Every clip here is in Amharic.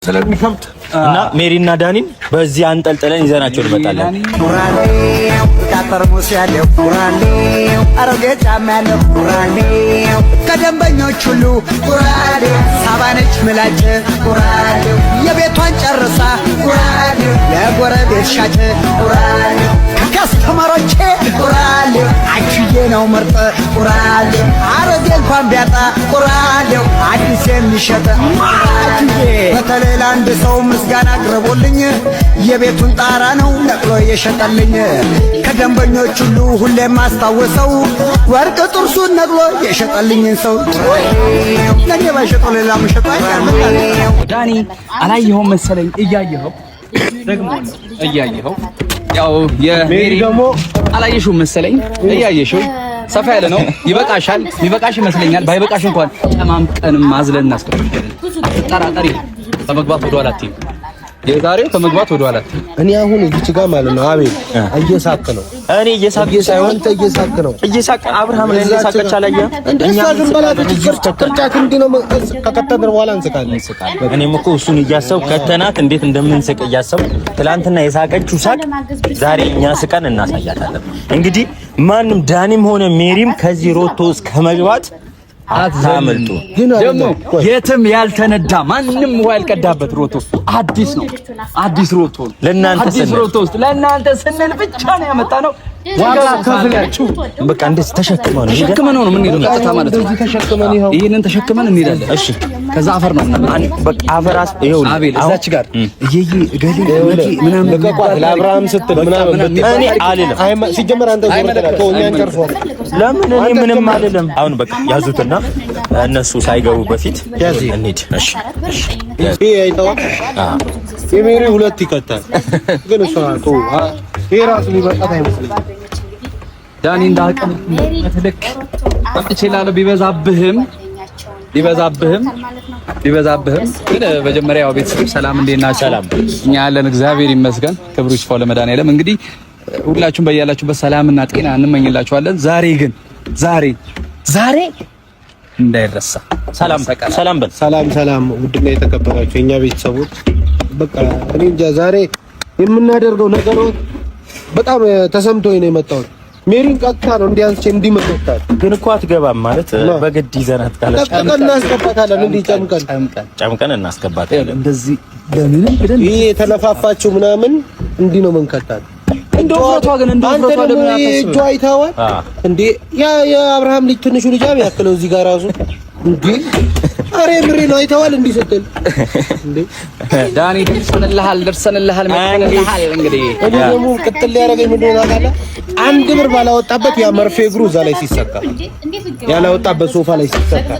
ስለሚከብት እና ሜሪና ዳኒን በዚህ አንጠልጥለን ይዘናቸው እንመጣለን። ቁራሌው ካጠርሙስ ያለው ቁራሌው አሮጌ ጫማ ያለው ቁራሌው ከደንበኞች ሁሉ ቁራሌው ሳባነች ምላጭ ቁራሌው የቤቷን ጨርሳ ቁራሌው ለጎረቤት ሻጭ ቁራሌው ከከስተመሮቼ ቁራሌው አችዬ ነው ምርጥ ቁራሌው አሮጌ እንኳን ቢያጣ ቁራሌው አዲስ የሚሸጥ አችዬ በተለይ ለአንድ ሰው ምስጋና አቅርቦልኝ የቤቱን ጣራ ነው ነቅሎ የሸጠልኝ ከደንበኞች ሁሉ ሁሌም አስታውሰው ወርቅ ጥርሱን ነቅሎ የሸጠልኝን ሰው ለኔ ባይሸጠው ሌላ መሸጥ አይቻልም። ዳኒ አላየኸውም መሰለኝ እያየኸው ደግሞ እያየኸው ያው የሜሪ ደግሞ አላየሽውም መሰለኝ እያየሽው ሰፋ ያለ ነው ይበቃሻል ይበቃሽ ይመስለኛል ባይበቃሽ እንኳን ጨማምቀንም አዝለን እናስቀምጣለን ተጠራጣሪ ከመግባት ወደ ኋላ አትይም የዛሬው ከመግባት ወደ ኋላ እኔ አሁን እዚህ ጋር ማለት ነው አቤል እየሳቅ ነው እኔ እየሳቅ ሳይሆን እየሳቅ ነው እየሳቅ አብርሃም ላይ እየሳቀች አላየህ እንደዛ ግን በላበት ቅርጫት እንዲህ ነው ከከተተን በኋላ እንስቃለን እኔም እኮ እሱን እያሰብኩ ከተናት እንዴት እንደምንስቅ እያሰብኩ ትላንትና የሳቀችው ሳቅ ዛሬ እኛ ስቀን እናሳያታለን። እንግዲህ ማንም ዳኒም ሆነ ሜሪም ከዚህ ሮቶ እስከ መግባት አታመልጡ። ደግሞ የትም ያልተነዳ ማንም ውሃ ያልቀዳበት ሮቶ አዲስ ነው። አዲስ ሮቶ ነው ለእናንተ አዲስ ሮቶ ውስጥ ለእናንተ ስንል ብቻ ነው ያመጣነው። ዋጋ ከፍላችሁ በቃ እንደዚህ ተሸክመን ነው የምንሄደው። ቀጥታ ማለት ነው ተሸክመን ይሄንን ተሸክመን እንሄዳለን። እሺ ከዛ አፈር ነው በቃ አፈራስ ይሄው አቤል እዛች ጋር እየይ ገሊ ምናምን ለቀቋት ለአብርሃም ስትል ምናምን እኔ አልልም። ሲጀመር አንተ እኛን ጨርሷል። ለምን እኔ ምንም አይደለም። አሁን በቃ ያዙትና እነሱ ሳይገቡ በፊት እንሂድ። እሺ እሺ ይሄ አይተዋል። የሜሪ ሁለት ይከታል ግን እሷ ይሄ ራሱ ሊበቃት አይመስልም። ዳኒ እንዳቀም ተለክ አጥቼላለ ቢበዛብህም ግን መጀመሪያ ያው ቤተሰብ ሰላም እንዴት ናችሁ? ሰላም እኛ ያለን እግዚአብሔር ይመስገን። ክብሩ ይስፋው ለመድኃኒዓለም። እንግዲህ ሁላችሁም በያላችሁበት ሰላምና ጤና እንመኝላችኋለን። ዛሬ እንዳይረሳ ሰላም በል። ሰላም ውድና የተከበራችሁ የኛ ቤተሰቦች በቃ እኔ እንጃ ዛሬ የምናደርገው ነገር በጣም ተሰምቶኝ ነው የመጣሁት። ሜሪን ቀጥታ ነው እንዲያንስ እንዲመጣጣል ግን እኮ አትገባም ማለት በግድ ይዘናት ካለች እናስገባታለን። እንዴ ጨምቀን እናስገባታለን። እንደዚህ ለምንም ብለን ይሄ የተለፋፋችሁ ምናምን እንዲህ ነው መንከታት። እንደው ፍረቷ ግን እንደው ፍረቷ ለምን አታስብ? እጇ አይታወቅ እንዴ የአብርሃም ልጅ ትንሹ ልጅ ያክለው እዚህ ጋር ራሱ እንዴ አሬ ምሪ ነው አይተዋል እንዴ ስትል እንዴ ዳኒ ደርሰንልሃል እንግዲህ እኔ ደግሞ ቅጥል ያደረገኝ ምንድን ነው ታውቃለህ? አንድ ብር ባላወጣበት ያ መርፌ እግሩ እዛ ላይ ሲሰካ ያላወጣበት ሶፋ ላይ ሲሰካ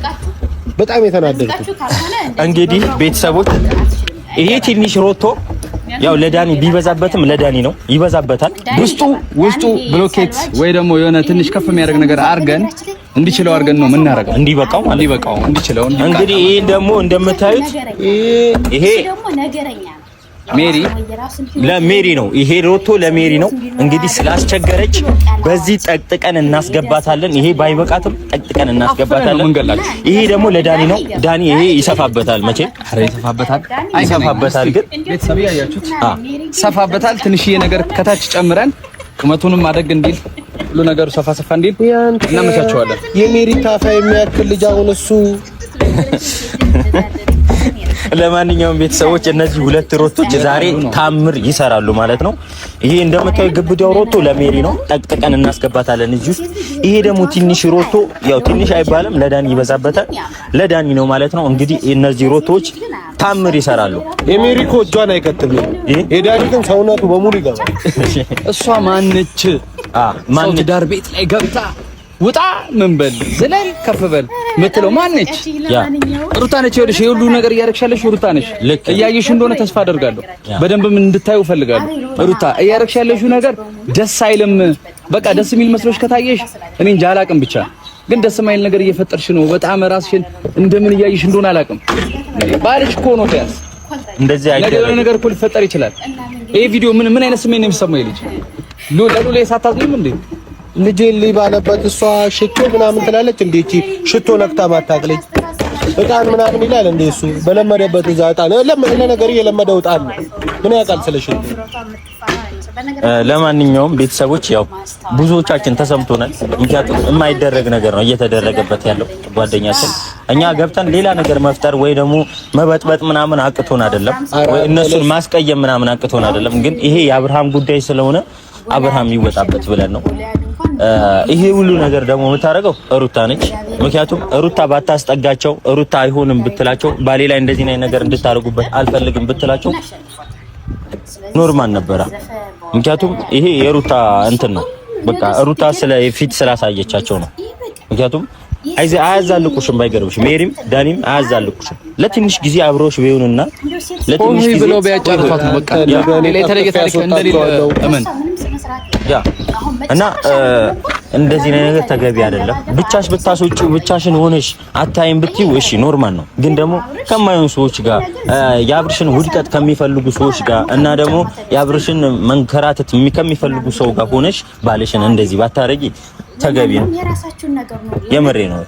በጣም የተናደድኩት። እንግዲህ ቤተሰቦች ይሄ ትንሽ ሮቶ ያው ለዳኒ ቢበዛበትም ለዳኒ ነው ይበዛበታል። ውስጡ ብሎኬት ወይ ደግሞ የሆነ ትንሽ ከፍ የሚያደርግ ነገር አርገን እንዲችለው አርገን ነው የምናረጋው። እንዲበቃው እንዲችለው እንግዲህ ይሄ ደግሞ እንደምታዩት ይሄ ለሜሪ ነው። ይሄ ሮቶ ለሜሪ ነው። እንግዲህ ስላስቸገረች በዚህ ጠቅጥቀን እናስገባታለን። ይሄ ባይበቃትም ጠቅጥቀን እናስገባታለን። ይሄ ደግሞ ለዳኒ ነው። ዳኒ ይሄ ይሰፋበታል። መቼ ይሰፋበታል። ግን ቤተሰብ ያያችሁት ሰፋበታል። ትንሽዬ ነገር ከታች ጨምረን ቁመቱንም ማደግ እንዲል ሁሉ ነገሩ ሰፋ እንዲል እናመቻቸዋለን። የሜሪ ታፋ የሚያክል ልጅ አሁን እሱ ለማንኛውም ቤተሰቦች እነዚህ ሁለት ሮቶች ዛሬ ታምር ይሰራሉ ማለት ነው። ይሄ እንደምታዩ ግብዳው ሮቶ ለሜሪ ነው። ጠቅጥቀን እናስገባታለን እዚህ ውስጥ። ይሄ ደግሞ ትንሽ ሮቶ ያው ትንሽ አይባልም ለዳኒ ይበዛበታል። ለዳኒ ነው ማለት ነው። እንግዲህ እነዚህ ሮቶች ታምር ይሰራሉ። የሜሪ እኮ እጇን አይከትልም። የዳኒ ግን ሰውነቱ በሙሉ ይገባል። እሷ ማነች? ማን ዳር ቤት ላይ ገብታ ውጣ ምን በል ዝለል ከፍ በል ምትለው ማነች? ሩታ ነች። ይኸውልሽ የሁሉ ነገር እያረግሻለሽ ሩታ ነች። እያየሽ እንደሆነ ተስፋ አደርጋለሁ። በደንብም እንድታዩ ፈልጋለሁ። ሩታ እያረግሻለሽ ነገር ደስ አይልም። በቃ ደስ የሚል መስሎሽ ከታየሽ እኔ እንጃ አላቅም። ብቻ ግን ደስ የማይል ነገር እየፈጠርሽ ነው። በጣም ራስሽን እንደምን እያየሽ እንደሆነ አላቅም። ባልሽ እኮ ነው ተያዝ እንደዚህ አይደለም ነገር እኮ ሊፈጠር ይችላል። ይሄ ቪዲዮ ምን አይነት ስሜት ነው የሚሰማው? ልጅ ለሉሌ ሳታዝኝም እንዴ? ልጄ ባለበት እሷ ሽቶ ምናምን ትላለች እንዴ? እቺ ሽቶ ነክታ ማታቅለኝ እጣን ምናምን ይላል እንደ እሱ በለመደበት እዛ እጣን ነገር እየለመደው እጣን ምን ያውቃል ስለሽ። ለማንኛውም ቤተሰቦች ያው ብዙዎቻችን ተሰምቶናል። ምክንያቱም የማይደረግ ነገር ነው እየተደረገበት ያለው ጓደኛችን። እኛ ገብተን ሌላ ነገር መፍጠር ወይ ደግሞ መበጥበጥ ምናምን አቅቶን አይደለም፣ ወይ እነሱን ማስቀየም ምናምን አቅቶን አይደለም። ግን ይሄ የአብርሃም ጉዳይ ስለሆነ አብርሃም ይወጣበት ብለን ነው። ይሄ ሁሉ ነገር ደግሞ የምታደርገው ሩታ ነች። ምክንያቱም ሩታ ባታስጠጋቸው፣ ሩታ አይሆንም ብትላቸው፣ ባሌ ላይ እንደዚህ ነገር እንድታደርጉበት አልፈልግም ብትላቸው ኖርማል ነበረ። ምክንያቱም ይሄ የሩታ እንትን ነው። በቃ ሩታ ፊት ስላሳየቻቸው ነው። ምክንያቱም አያዛልቁሽም፣ ባይገርምሽ ሜሪም ዳኒም አያዛልቁሽም። ለትንሽ ጊዜ አብሮሽ ቢሆንና ለትንሽ ጊዜ ብለው ቢያጫርቷት ነው በቃ ሌላ የተለየ ታሪክ እንደሌለ እመን ያ እና እንደዚህ ነገር ተገቢ አይደለም። ብቻሽ ብታስወጪው ብቻሽን ሆነሽ አታይም ብትይው እሺ ኖርማል ነው። ግን ደግሞ ከማይሆን ሰዎች ጋር የአብርሽን ውድቀት ከሚፈልጉ ሰዎች ጋር እና ደግሞ የአብርሽን መንከራተት ከሚፈልጉ ሰው ጋር ሆነሽ ባልሽን እንደዚህ ባታረጊ ተገቢ ነው። የምሬ ነው።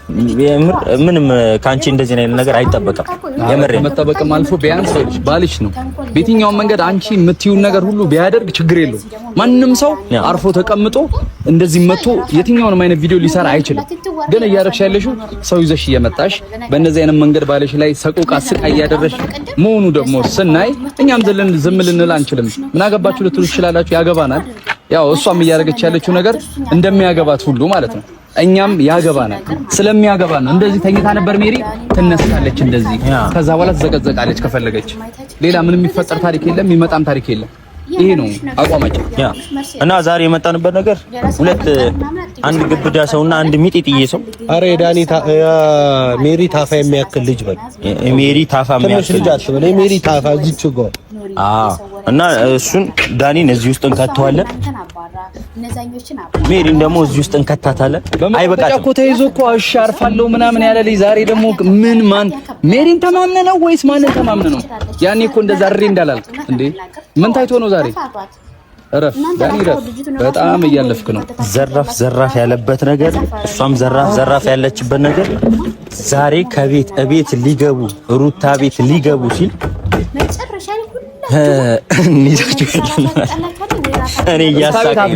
ምንም ካንቺ እንደዚህ ነገር አይጠበቅም። የምሬ መጠበቅም አልፎ ቢያንስ ባልሽ ነው። በየትኛው መንገድ አንቺ የምትዩን ነገር ሁሉ ቢያደርግ ችግር የለውም። ማንም ሰው አርፎ ተቀምጦ እንደዚህ መጥቶ የትኛውንም አይነት ቪዲዮ ሊሰራ አይችልም። ግን እያደረግሽ ያለሽው ሰው ይዘሽ እየመጣሽ በእነዚህ አይነት መንገድ ባልሽ ላይ ሰቆቃ ስቃይ እያደረሽ መሆኑ ደግሞ ስናይ እኛም ዝም ልንል አንችልም። ምን አገባችሁ ልትሉ ትችላላችሁ። ያገባናል። ያው እሷም እያደረገች ያለችው ነገር እንደሚያገባት ሁሉ ማለት ነው። እኛም ያገባናል። ስለሚያገባን ነው። እንደዚህ ተኝታ ነበር ሜሪ፣ ትነሳለች እንደዚህ። ከዛ በኋላ ትዘቀዘቃለች ከፈለገች። ሌላ ምንም የሚፈጠር ታሪክ የለም፣ የሚመጣም ታሪክ የለም። ይሄ ነው አቋማችን። እና ዛሬ የመጣንበት ነገር አንድ ግብዳ ሰውና አንድ ሚጢጥዬ ሰው። አረ ሜሪ ታፋ የሚያክል ልጅ በል ሜሪ ታፋ የሚያክል ልጅ አትበል። ሜሪ ታፋ እዚች ጋር እና እሱን ዳኒን እዚህ ውስጥ እንከተዋለን፣ ሜሪን ደግሞ እዚህ ውስጥ እንከታታለን። አይበቃም እኮ ተይዞ እኮ እሺ አርፋለሁ ምናምን ያለ ልጅ ዛሬ ደግሞ ማን ሜሪን ተማምነ ነው ወይስ ማንን ተማምነ ነው? ያኔ እኮ እንደዛ እሪ እንዳላልክ እንዴ ምን ታይቶ ነው ዛሬ? እረፍ ዳኒ እረፍ። በጣም እያለፍክ ነው። ዘራፍ ያለበት ነገር፣ እሷም ዘራፍ ያለችበት ነገር ዛሬ ከቤት ሊገቡ ሩታ ቤት ሊገቡ ሲል እኔ እያሳቀኝ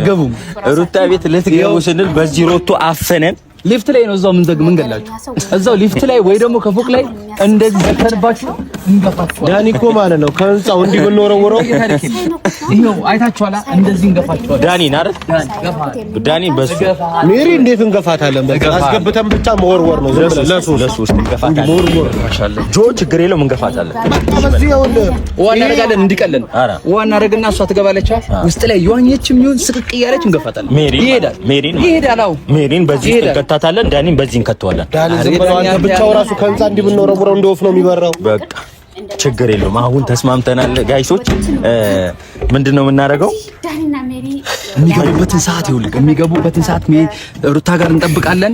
ሩታ ቤት ልትገቡ ስንል በዚህ ሮቶ አፈነን። ሊፍት ላይ ነው እዛው ምን ገላችሁ እዛው ሊፍት ላይ ወይ ደግሞ ከፎቅ ላይ እንደዚህ ዘፈንባችሁ እንገፋችሁ። ዳኒ እኮ ማለት ነው ከህንጻው እንዲህ ብንወረወረው ይሄው አይታችኋላ። እንደዚህ እንገፋችኋል። ዳኒ ናረፍ ዳኒ በሱ ሜሪ እንዴት እንገፋታለን? በቃ አስገብተን ብቻ መወርወር ነው። ለሱ እንገፋታለን። መወርወር ማሻአላ ጆ ችግር የለውም እንገፋታለን። በዚህ ያውል ዋና ረጋለን እንዲቀለን ዋና ረግና እሷ ትገባለች ውስጥ ላይ የዋኘችም ይሁን ስቅቅ እያለች እንገፋታለን። ሜሪ ይሄዳል። አዎ ሜሪን በዚህ እንከታታለን። ዳኒን በዚህ እንከተዋለን። ዳኒ ዝም ብሎ አንተ ብቻው ራሱ ከህንጻ እንዲህ ብንወረውረው እንደ ወፍ ነው የሚበራው። በቃ ችግር የለውም። አሁን ተስማምተናል ጋይሶች። ምንድነው የምናደርገው? የሚገቡበትን ሰዓት ሩታ ጋር እንጠብቃለን።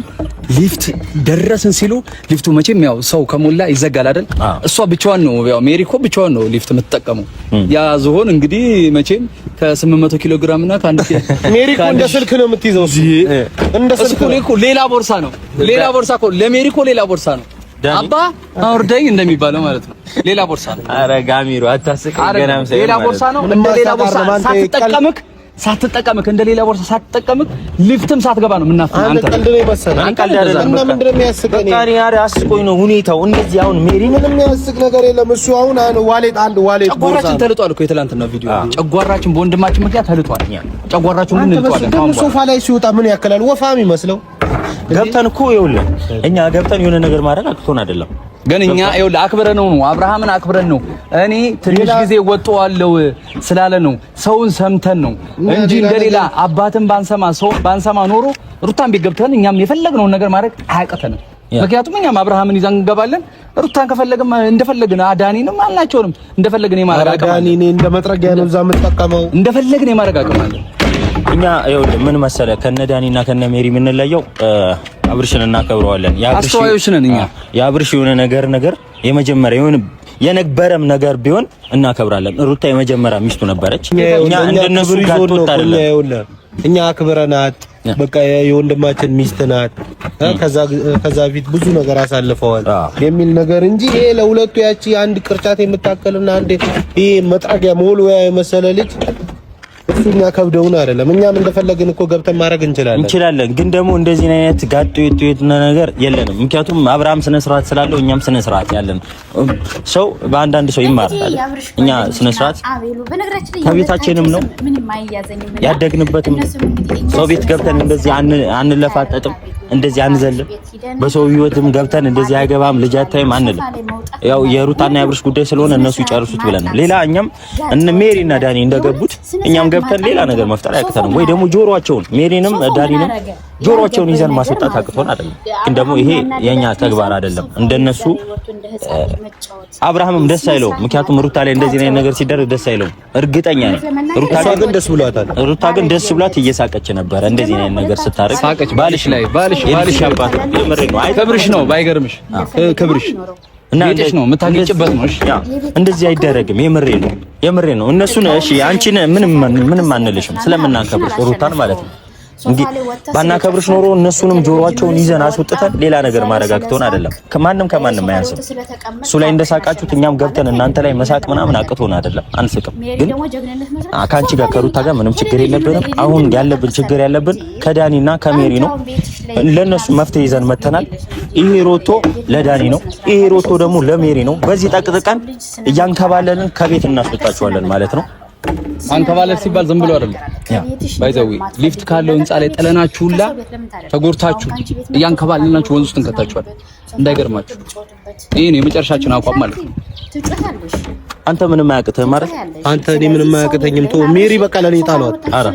ሊፍት ደረስን ሲሉ ሊፍቱ መቼም ያው ሰው ከሞላ ይዘጋል አይደል? እሷ ብቻዋን ነው ያው ሜሪ እኮ ብቻዋን ነው ሊፍት የምትጠቀመው። ያ ዝሆን እንግዲህ መቼም ከ800 ኪሎ ግራም እና ከአንድ ሜሪ እኮ እንደ ስልክ ነው የምትይዘው። እንደ ስልክ እኮ ሌላ ቦርሳ ነው። ሌላ ቦርሳ እኮ ለሜሪ እኮ ሌላ ቦርሳ ነው። አባ አውርደኝ እንደሚባለው ማለት ነው። ሌላ ቦርሳ ነው። አረ ጋሚሮ አታስቀኝ። ገናም ሳይሆን ሌላ ቦርሳ ነው። እንደ ሌላ ቦርሳ ሳትጠቀምክ እንደ ሌላ ቦርሳ ሳትጠቀምክ ሊፍትም ሳትገባ ነው የምናፍነው። አንተ ቀልድ ነው የመሰለህ። እና ምንድን ነው የሚያስቀኝ? በቃ ያሬ አስቆኝ ነው ሁኔታው እንደዚህ። አሁን ሜሪ ምንም የሚያስቅ ነገር የለም። እሱ አሁን ዋሌት ጨጓራችን ተልጧል እኮ የትላንትና ቪዲዮ ጨጓራችን በወንድማችን ምክንያት ተልጧል። ጨጓራችን ምን ልጧል? ሶፋ ላይ ሲወጣ ምን ያክላል? ወፋም ይመስለው ገብተን እኮ ይኸውልህ እኛ ገብተን የሆነ ነገር ማድረግ አቅቶን አይደለም። ግን እኛ ይኸውልህ አክብረን ነው አብርሃምን አክብረን ነው። እኔ ትንሽ ጊዜ ወጣዋለሁ ስላለ ነው ሰውን ሰምተን ነው እንጂ እንደሌላ አባትን ባንሰማ ኖሮ ሩታን ቤት ገብተን እኛም የፈለግነውን ነገር ማድረግ አያቅተንም። ምክንያቱም እኛም አብርሃምን ይዘን እንገባለን። ሩታን ከፈለግን እንደፈለግን ዳኒንም አልናቸውንም እንደፈለግን የማድረግ አቅም አለ። ዳኒ እንደ መጥረጊያ ነው እዛ የምትጠቀመው። እንደፈለግን የማድረግ አቅም አለ። እኛ ይኸውልህ ምን መሰለህ ከነ ዳኒና ከነ ሜሪ የምንለየው አብርሽን እናከብረዋለን። አስተዋዮች ነን እኛ። የአብርሽ የሆነ ነገር የመጀመሪያ የሆነ የነበረም ነገር ቢሆን እናከብራለን። ሩታ የመጀመሪያ ሚስቱ ነበረች። እኛ እንደነሱ ጋር ተጣጣለ። እኛ አክብረናት በቃ የወንድማችን ሚስት ናት፣ ከዛ ፊት ብዙ ነገር አሳልፈዋል የሚል ነገር እንጂ ይሄ ለሁለቱ ያቺ አንድ ቅርጫት የምታከልና አንድ ይሄ መጥረጊያ ሞልወያ የመሰለ ልጅ እሱኛ ከብደውን አይደለም። እኛም እንደፈለግን እኮ ገብተን ማድረግ እንችላለን። ግን ደግሞ እንደዚህ አይነት ጋጥ የት ነገር የለንም። ምክንያቱም አብርሃም ስነ ስርዓት ስላለው እኛም ስነ ስርዓት ያለን ሰው በአንዳንድ ሰው ይማራል። እኛ ስነ ስርዓት ከቤታችንም ነው ያደግንበትም። ሰው ቤት ገብተን እንደዚህ አንለፋጠጥም፣ እንደዚህ አንዘልም። በሰው ህይወትም ገብተን እንደዚህ አይገባም ልጅ አታይም አንልም። ያው የሩታና የአብርሽ ጉዳይ ስለሆነ እነሱ ይጨርሱት ብለን ነው። ሌላ እኛም እነ ሜሪና ዳኒ እንደገቡት እኛም ገብተን ሌላ ነገር መፍጠር አያቅተንም። ወይ ደግሞ ጆሮአቸውን ሜሪንም ዳኒንም ጆሮአቸውን ይዘን ማስወጣት አቅቶን አይደለም። ግን ደግሞ ይሄ የኛ ተግባር አይደለም። እንደነሱ አብርሃምም ደስ አይለው። ምክንያቱም ሩታ ላይ እንደዚህ ነገር ሲደረግ ደስ አይለው። እርግጠኛ ነኝ ሩታ ግን ደስ ብሏታል። ሩታ ግን ደስ ብሏት እየሳቀች ነበረ እንደዚህ ነገር ስታረግ። ባልሽ አባት የምሬ ነው። አይ ክብርሽ ነው ባይገርምሽ፣ ክብርሽ እና እንዴት ነው የምታገጭበት ነው? እሺ እንደዚህ አይደረግም። የምሬ ነው። እነሱን እሺ አንቺን ምንም አንልሽም ስለምናከብርሽ ሩታን ማለት ነው። እንግዲህ ባናከብርሽ ኖሮ እነሱንም ጆሮአቸውን ይዘን አስወጥተን ሌላ ነገር ማረጋግተውን አይደለም። ከማንም አያንስም። እሱ ላይ እንደሳቃችሁት እኛም ገብተን እናንተ ላይ መሳቅ ምናምን አቅቶን አይደለም፣ አንስቅም። ግን ከአንቺ ጋር ከሩታ ጋር ምንም ችግር የለብንም። አሁን ችግር ያለብን ከዳኒና ከሜሪ ነው። ለነሱ መፍትሄ ይዘን መተናል። ይሄ ሮቶ ለዳኒ ነው፣ ይሄ ሮቶ ደግሞ ለሜሪ ነው። በዚህ ጠቅጥቀን እያንከባለልን ከቤት እናስወጣቸዋለን ማለት ነው። አንከባለል ሲባል ዝም ብሎ አይደለም። ባይዘዊ ሊፍት ካለው ህንጻ ላይ ጥለናችሁላ ተጎርታችሁ እያንከባለልናችሁ ወንዝ ውስጥ እንከታችኋለን። እንዳይገርማችሁ ይሄን የመጨረሻችን አቋም ማለት ነው። አንተ ምንም አያቅተህም ማለት አንተ እኔ ምንም አያቅተኝም። ተው ሜሪ በቃ ለኔ ጣሏት። ኧረ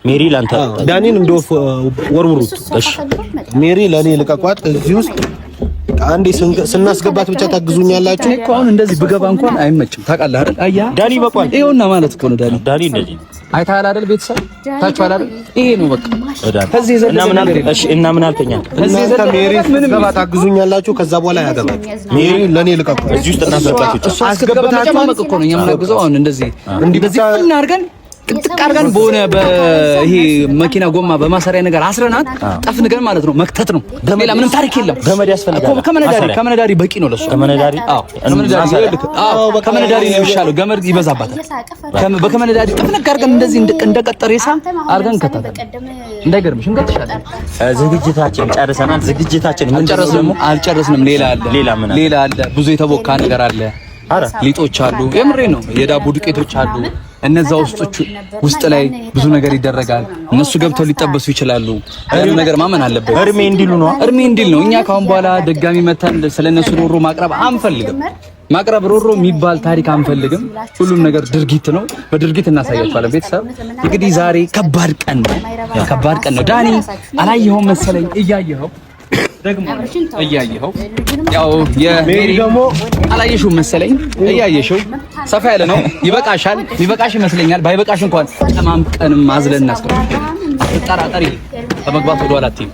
ሜሪ ላንተ ዳኒን እንደው ወርውሩት። እሺ ሜሪ ለኔ ልቀቋት። እዚህ ውስጥ አንዴ ስናስገባት ብቻ ታግዙኛላችሁ እኮ። አሁን እንደዚህ ብገባ እንኳን አይመችም ታውቃለህ አይደል? አያ ዳኒ በቋል ይኸውና ማለት እኮ ነው። ዳኒ እንደዚህ አይተሃል አይደል? ቤተሰብ ታችኋል አይደል? ይሄ ነው በቃ ከዚህ ዘለ እሺ። እና ምን አልከኛ? ከዚህ ዘለ ሜሪ ስገባ ታግዙኛላችሁ። ከዛ በኋላ ያገባል። ሜሪ ለኔ ልቀቋት። እዚህ ውስጥ እናስገባችሁ አስገብታችሁ እኮ ነው የምናግዘው። አሁን እንደዚህ እናርገን ጥቅጥቅ አድርገን በሆነ በይሄ መኪና ጎማ በማሰሪያ ነገር አስረናት ጠፍንገን ማለት ነው መክተት ነው። ሌላ ምንም ታሪክ የለም። ገመድ ያስፈልጋል። ከመነዳሪ በቂ ነው ለሱ። ከመነዳሪ ከመነዳሪ ነው የሚሻለው። ገመድ ይበዛባታል። በከመነዳሪ ጥፍንግ አድርገን እንደዚህ እንደቀጠረ ይሳ አድርገን ከተታ እንዳይገርምሽ እንቀጥሻለን። ዝግጅታችን ጨርሰናል። ዝግጅታችን ምን ጨርሰንም አልጨረስንም። ሌላ አለ። ብዙ የተቦካ ነገር አለ። ሊጦች አሉ። የምሬ ነው። የዳቦ ዱቄቶች አሉ። እነዛ ውስጥ ላይ ብዙ ነገር ይደረጋል። እነሱ ገብተው ሊጠበሱ ይችላሉ። ያን ነገር ማመን አለበት። እርሜ እንዲሉ ነው። እኛ ካሁን በኋላ ድጋሚ መተን ስለነሱ ሮሮ ማቅረብ አንፈልግም። ሮሮ የሚባል ታሪክ አንፈልግም። ሁሉም ነገር ድርጊት ነው። በድርጊት እናሳያችኋለን። ቤተሰብ እንግዲህ ዛሬ ከባድ ቀን ነው። ዳኒ አላየኸውም መሰለኝ። እያየኸው ያው የሜሪ ደግሞ አላየሽው መሰለኝ። እያየሽው ሰፋ ያለ ነው። ይበቃሻል። የሚበቃሽ ይመስለኛል። ባይበቃሽ እንኳን ተማምቀንም አዝለን እናስቀምጥ። አትጠራጠሪ። ከመግባት ወደ ኋላ አትይም።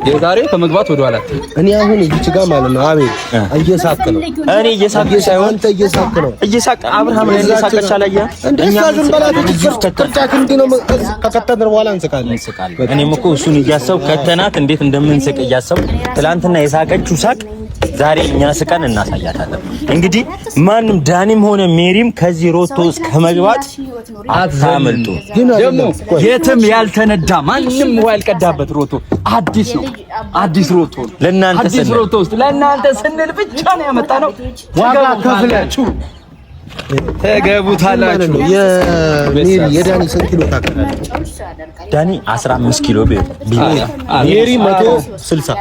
የዛሬው ከመግባት ወደ ኋላ አትይም። እኔ አሁን እዚህ ጋር ማለት ነው አቤል እየሳቅ ነው። እኔ እየሳቅ ሳይሆን አንተ እየሳቅ ነው። አብርሃም ላይ እየሳቀች አላየህ? እኛ ዝም በላት። ቅርጫት እንዲህ ነው። ከከተትን በኋላ እንስቃለን። እኔም እኮ እሱን እያሰብኩ ከተናት እንዴት እንደምንስቅ እያሰብኩ ትላንትና የሳቀችው ሳቅ ዛሬ እኛ ስቀን እናሳያታለን። እንግዲህ ማንም ዳኒም ሆነ ሜሪም ከዚህ ሮቶ ውስጥ ከመግባት አታመልጡ። ደግሞ የትም ያልተነዳ ማንም ውሃ ያልቀዳበት ሮቶ አዲስ ነው። አዲስ ሮቶ ለእናንተ ስንል ብቻ ነው ያመጣነው። ዋጋ ከፍላችሁ ተገቡታላችሁ። የዳኒ ስንት ኪሎ ታውቃለህ? ዳኒ 15 ኪሎ ሜሪ 160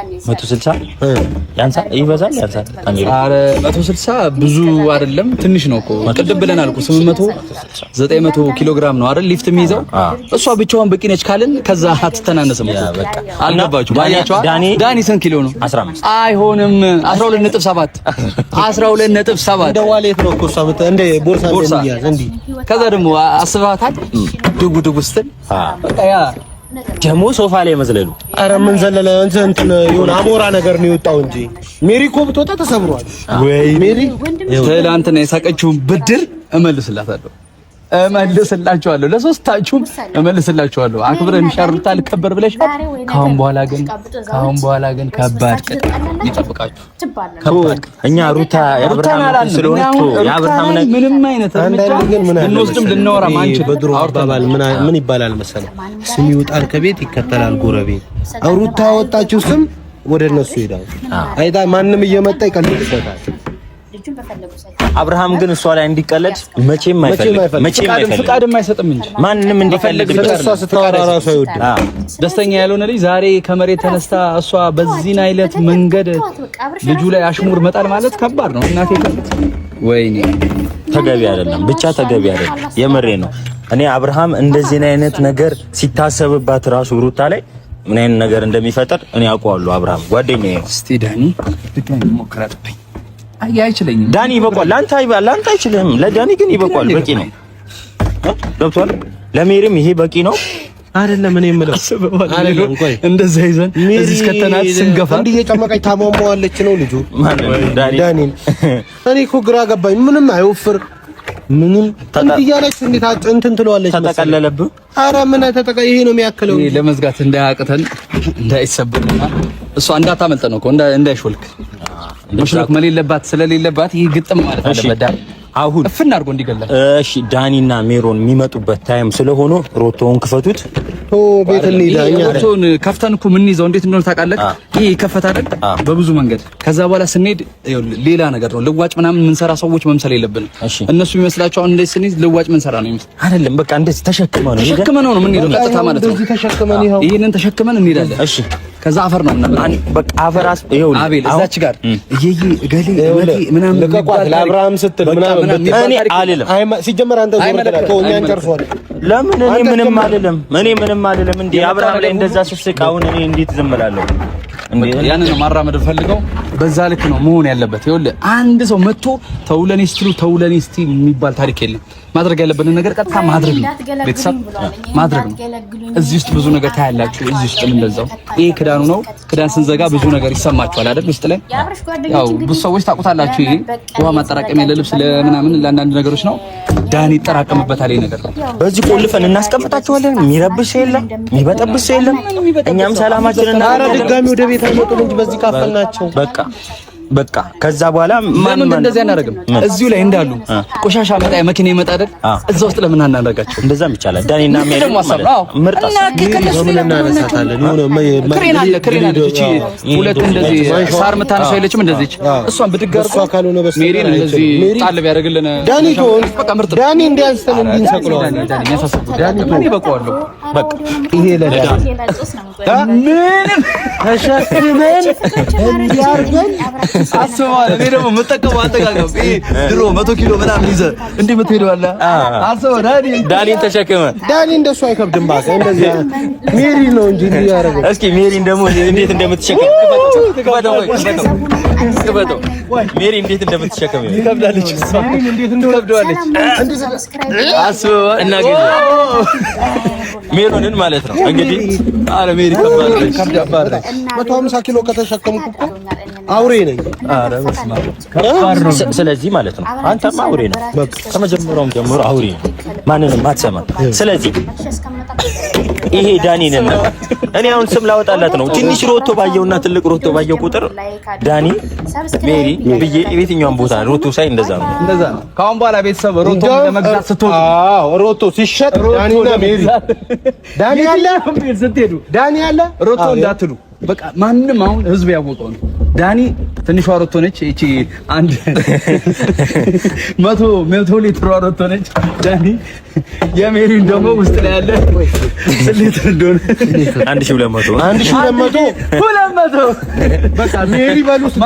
ያንሳል። ይበዛል ያንሳል። ኧረ 160 ብዙ አይደለም፣ ትንሽ ነው እኮ። ቅድም ብለናል እኮ 800 900 ኪሎ ግራም ነው አይደል ሊፍት የሚይዘው። እሷ ብቻዋን በቂ ነች ካልን ከዛ አትተናነስም። በቃ አልገባችሁ? ባያችሁ ዳኒ ስንት ኪሎ ነው? 15 አይሆንም። 12.7 12.7 እንደ ዋሌት ነው እኮ እሷ እንደ ቦርሳ እንደሚያዝ እንዴ። ከዛ ደግሞ አስባታል ድጉ ስትል በቃ ያ ደግሞ ሶፋ ላይ መዝለሉ። አረ ምን ዘለለ እንትን የሆነ አሞራ ነገር ነው የወጣው እንጂ ሜሪ እኮ ብትወጣ ተሰብሯል። ወይ ሜሪ ትላንትና የሳቀችውን ብድር እመልስላታለሁ። እመልስላችኋለሁ፣ ለሶስታችሁም እመልስላችኋለሁ። አክብረን ሻሩታ ልከበር ብለሽ ካሁን በኋላ ግን ከባድ ቅጣት ይጠብቃችሁ። እኛ ሩታ የአብርሃም ስለሆነች የአብርሃም ነገር ምንም አይነት እንወስድም ልናወራ ማንችል። በድሮ አባባል ምን ይባላል መሰለህ? ስም ይወጣል ከቤት ይከተላል ጎረቤት። ሩታ ያወጣችው ስም ወደ እነሱ ይሄዳል። አይታ ማንም እየመጣ ይቀልድበታል። አብርሃም ግን እሷ ላይ እንዲቀለድ መቼም አይፈልግም። ፍቃድም አይሰጥም እንጂ ማንንም እንዲፈልግ እሷ ስታወራ ራሱ አይወድም። ደስተኛ ያልሆነ ልጅ ዛሬ ከመሬት ተነስታ እሷ በዚህን አይነት መንገድ ልጁ ላይ አሽሙር መጣል ማለት ከባድ ነው። እናቴ ወይኔ ተገቢ አይደለም፣ ብቻ ተገቢ አይደለም። የምሬ ነው። እኔ አብርሃም እንደዚህ አይነት ነገር ሲታሰብባት ራሱ ሩታ ላይ ምን አይነት ነገር እንደሚፈጠር እኔ አውቀዋለሁ። አብርሃም ጓደኛዬ ነው። እስቲ ዳኒ ድጋሚ ሞክራለኝ። አይ አይችልኝም። ዳኒ ይበቃል። ላንተ አይችልም። ለዳኒ ግን ይበቃል። በቂ ነው። ገብቷል። ለሜሪም ይሄ በቂ ነው አይደለም? ምን የምለው አይደለም። ቆይ እንደዛ ይዘን እዚህ ከተናት ስንገፋ እንዴ የጨመቀኝ ታሟሟለች ነው ልጁ ዳኒ። እኔ እኮ ግራ ገባኝ። ምንም አይወፍር ምንም እንዲያለች እንዴት እንትን ትለዋለች? ተጠቀለለብህ? ኧረ ምን ይሄ ነው የሚያክለው። ይሄ ለመዝጋት እንዳያቅተን እንዳይሰብርና እሷ እንዳታመልጥ ነው እኮ እንዳይሾልክ መሽለክ ስለሌለባት ይሄ ግጥም ማለት አለበት። አሁን እፍና አድርጎ እንዲገላል። እሺ ዳኒና ሜሮን የሚመጡበት ታይም ስለሆነ ሮቶውን ክፈቱት። ቤት እንሂዳኛ። ሮቶውን ከፍተን እኮ ምን ይዘው እንዴት እንደሆነ ታውቃለህ? ይሄ ይከፈት አይደል? በብዙ መንገድ። ከዛ በኋላ ስንሄድ ሌላ ነገር ነው። ልዋጭ ምናምን የምንሰራ ሰዎች መምሰል የለብንም። እነሱ የሚመስላቸው አሁን እንደዚህ ስንይዝ ልዋጭ ምንሰራ ነው የሚመስል አይደለም። በቃ እንደዚህ ተሸክመን ነው የምንሄደው። ቀጥታ ማለት ነው። ይሄንን ተሸክመን እንሄዳለን። እሺ ከዛ አፈር ነው ምናምን በቃ አፈራስ ይኸውልህ፣ አቤል እዛች ጋር እየይ እገሌ ምናምን ልቀቋት ለአብርሃም ስትል ምናምን እኔ አልልም። ሲጀመር አንተ እኛን ጨርሷል። ለምን እኔ ምንም አልልም። እንዴ አብርሃም ላይ እንደዛ ስስቅ አሁን እኔ እንዴት ዝም እላለሁ? ያንን ነው ማራመድ ፈልገው። በዛ ልክ ነው መሆን ያለበት። ይኸውልህ አንድ ሰው መጥቶ ተውለኔ ስትሉ የሚባል ታሪክ የለም። ማድረግ ያለብንን ነገር ቀጥታ ማድረግ ነው። ቤተሰብ ማድረግ ነው። እዚህ ውስጥ ብዙ ነገር ታያላችሁ። እዚህ ውስጥ እንደዛው ይሄ ክዳኑ ነው። ክዳን ስንዘጋ ብዙ ነገር ይሰማችኋል አይደል? ውስጥ ላይ ያው ብዙ ሰዎች ታውቁታላችሁ። ይሄ ውሃ ማጠራቀሚያ ለልብስ ለምናምን ለአንዳንድ ነገሮች ነው። ዳኒ ይጠራቀምበታል። ይሄ ነገር በዚህ ቆልፈን እናስቀምጣቸዋለን። የሚረብሽ የለም፣ የሚበጠብስ የለም። እኛም ሰላማችንን ድጋሚ ወደ ቤት አይመጡም እንጂ በዚህ ካፈልናቸው በቃ ከዛ በኋላ ማን እንደዚህ አናደርግም። እዚሁ ላይ እንዳሉ ቆሻሻ መጣያ መኪና ይመጣ አይደል? እዛ ውስጥ ለምን አናደርጋቸው? እንደዛም ይቻላል። ዳኒና ሜሪ ምርጥ ክሬን አለች። ሁለት እንደዚህ ሳር መታነሳ የለችም። እንደዚህ እሷን ብድግ አድርጎ ሜሪን እንደዚህ ጣል ቢያደርግልን ዳኒ እንዲያንስተን እንዲንሰቅለው ዳኒ በቃዋለሁ። በቃ ይሄ ለዳኒ ምንም ተሸክመን እንዲያርገን አስበዋል። እኔ ደግሞ የምጠቀመው አጠቃቀም ይሄ ድሮ 100 ኪሎ ምናምን ይዘህ እንዴ የምትሄደው አለ። አስበው ዳኒን ተሸክመህ ዳኒ እንደሱ አይከብድም። ባካ እንደዚህ ሜሪ ነው እንጂ ያረጋው። እስኪ ሜሪን ደግሞ እንዴት እንደምትሸከም ክፈተው። ሜሪ እንዴት እንደምትሸከም ይከብዳለች። እሷ እንዴት እንደምትከብደዋለች አስበው እና ግን ሜሮንን ማለት ነው እንግዲህ። አረ ሜሪ ከባድ ነች። 150 ኪሎ ከተሸከምኩ እኮ አውሬ ነኝ። አረ በስመ አብ። ስለዚህ ማለት ነው አንተማ አውሬ ነው። በቃ ከመጀመሪያውም ጀምሮ አውሬ ነው። ማንንም አትሰማም። ስለዚህ ይሄ ዳኒን ነው እኔ አሁን ስም ላወጣላት ነው። ትንሽ ሮቶ ባየውና ትልቅ ሮቶ ባየው ቁጥር ዳኒ ሜሪ ብዬ የትኛውን ቦታ ሮቶ ሳይ እንደዛ ነው። ከአሁን በኋላ ቤተሰብ ሮቶ ለመግዛት ስትወጡ ሮቶ ሲሸጥ ዳኒና ሜሪ ዳኒ አለ ስትሄዱ ዳኒ አለ ሮቶ እንዳትሉ። በቃ ማንም አሁን ህዝብ ያወቀው ነው። ዳኒ ትንሿ ሮቶ ነች። እቺ አንድ 100 ሊትር ሮቶ ነች። ዳኒ የሜሪን ደግሞ ውስጥ ላይ ያለ ሊትር እንደሆነ 1200 በቃ ሜሪ በሉት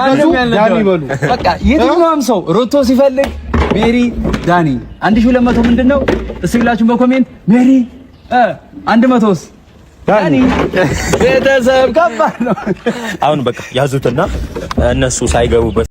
ዳኒ በሉ። በቃ የትኛውም ሰው ሮቶ ሲፈልግ ሜሪ ዳኒ 1200 ምንድነው? እስኪ ብላችሁ በኮሜንት ሜሪ 100ስ ዳኒ ቤተሰብ ከባድ ነው። አሁን በቃ ያዙትና እነሱ ሳይገቡበት